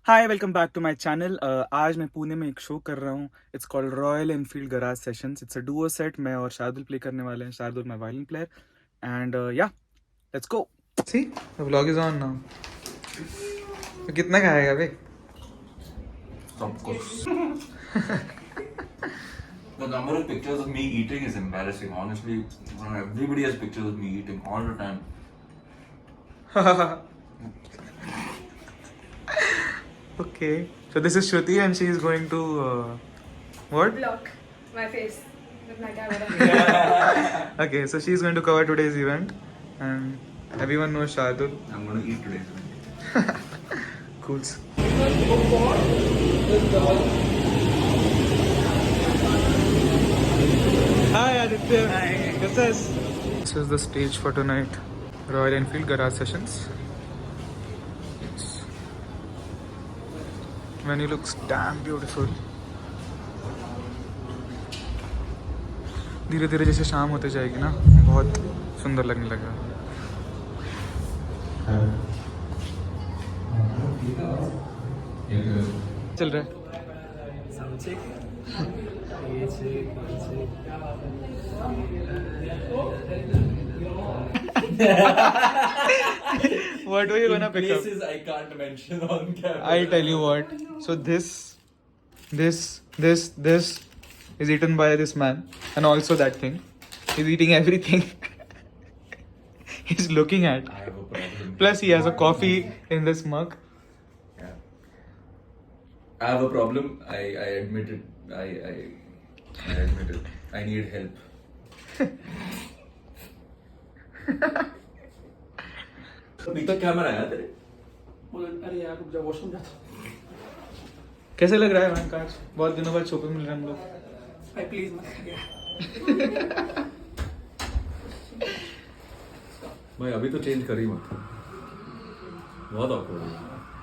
Hi welcome back to my channel. आज मैं पुणे में एक शो कर रहा हूँ. It's called Royal Enfield garage sessions. It's a duo set. मैं और शार्दुल प्ले करने वाले हैं. Shardul my violin player and yeah let's go. See the vlog is on now. तो कितना खाएगा बे? Of course. The number of pictures of me eating is embarrassing. Honestly, everybody has pictures of me eating all the time. Okay, so this is Shruti and she is going to what? Block my face with my camera. Okay, so she is going to cover today's event and everyone knows Shardul. I'm gonna eat today. Cools. Hi Aditya. Hi. This is the stage for tonight. Royal Enfield Garage Sessions. Venue looks damn beautiful. धीरे धीरे जैसे शाम होते जाएगी ना, बहुत सुंदर लगने लगा. चल रहा है. What were you gonna pick up? Places I can't mention on camera. I'll tell you what. So this is eaten by this man, and also that thing. He's eating everything. He's looking at. I have a problem. Plus, he has a coffee in this mug. Yeah. I have a problem. I admit it. I admit it. I need help. पीछे camera है तेरे? अरे यार रुक जा, washroom जाता हूँ। कैसे लग रहा है मैम? काश बहुत दिनों बाद शो पे मिल रहे हैं हम लोग. भाई प्लीज मत करिए। भाई अभी तो चेंज कर ही मत. बहुत awkward है.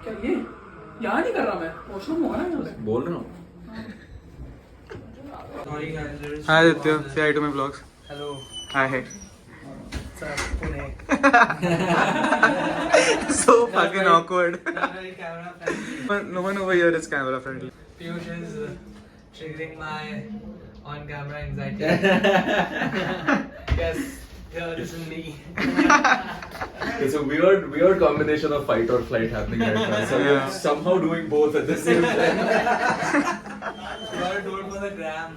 क्या ये यहाँ नहीं कर रहा मैं, वॉशरूम होगा ना यहाँ पे। बोल रहा हूँ. Hi Aditya, say hi to my vlogs. Hello Hi. Sir Pune. So fucking awkward. Camera friendly. No one over here is camera friendly. Piyush is triggering my on-camera anxiety. Yes, yeah, this is me. It's a weird combination of fight or flight happening right now. So Yeah. you're somehow doing both at the same time. Gotta do it for the gram.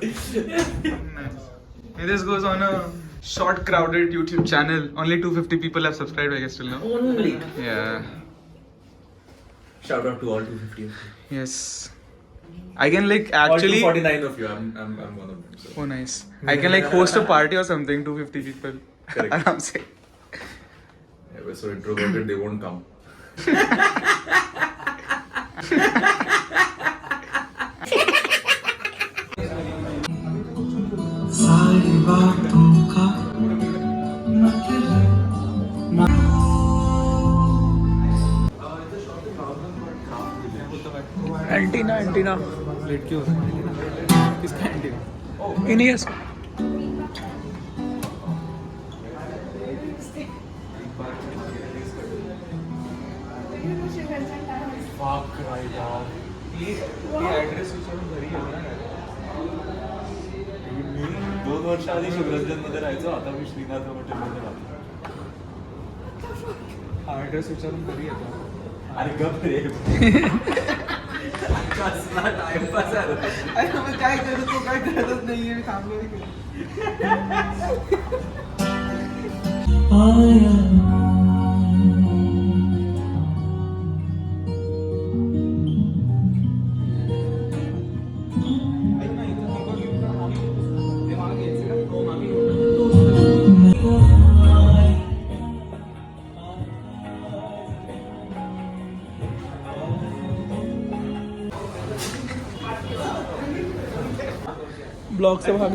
This goes on a short crowded YouTube channel. Only 250 people have subscribed, I guess, till now. Only. Yeah. Shout out to all 250 of you. Yes. I can like All actually. 249 of you. I'm one of them. So. Oh, nice. I can like host a party or something. 250 people. Correct. Aram se. Yeah, we're so introverted they won't come. सारी बातों का antenna late क्यों हो रहा है? किसका antenna? इनियस. ये address विचारून घरी गेलो ना. मी 2 वर्ष आधी शिवराजन मध्ये राहायचो. आता मी श्रीनाथ हॉटेलमध्ये राहतो. हा ऍड्रेस विचारून घरी येतो. अरे गप रे. कसला टाइमपास आहे. अरे मग काय करू, तो काय करतच नाहीये, मी थांबलो इकडे. ब्लॉग से भाग.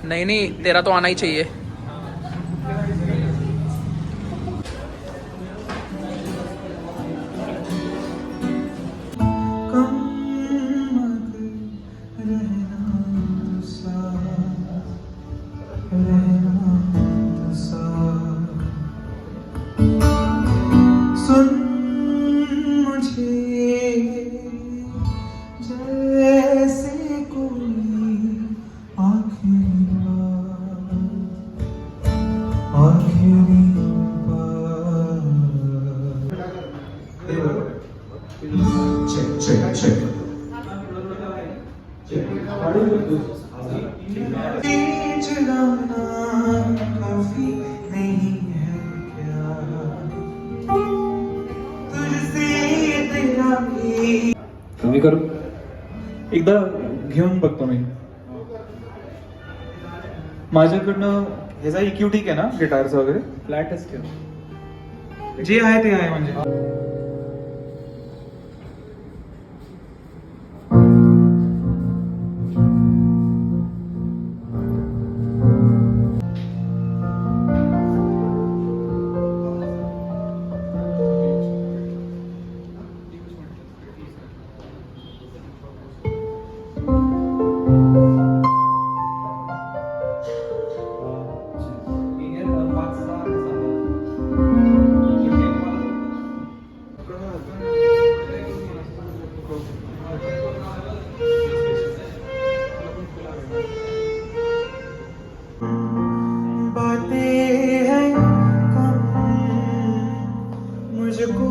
नहीं तेरा तो आना ही चाहिए। सुन Check, check, check. चलाना काफी नहीं है क्या तुझसे तेरा भी कमी करू एकदा घेऊन बघतो मी माझ्याकडनं ह्याचा इक्यू ठीक आहे ना गिटारचा वगैरे फ्लॅटच ठेव जे आहे ते आहे म्हणजे बातें हैं कम मुझको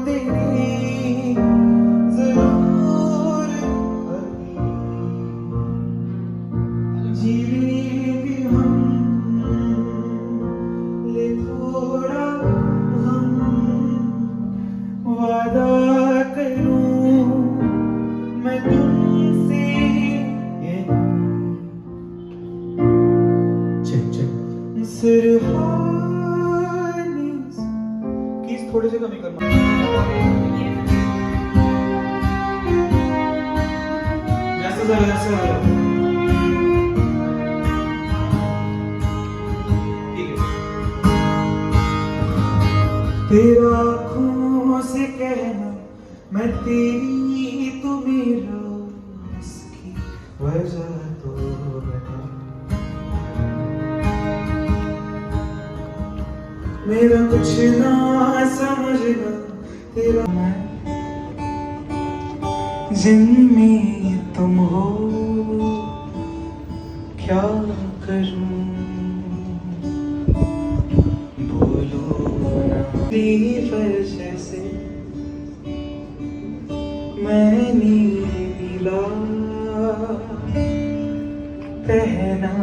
तेरी जरूर कभी जी लेंगे हम ले थोड़ा हम वादा करूं मैं तुमसे ये चेक चेक सिरहानीस कीज थोडेसे कमी कर जास्त झालं जास्त झालं ठीक आहे तेरा आँखों से कहना मैं तेरी तू मेरा इसकी वजह तो बता मेरा कुछ ना समझना तेरा मैं जिनमें तुम हो क्या करूं बोलो ना तेरी वजह से मैंने मिला कहना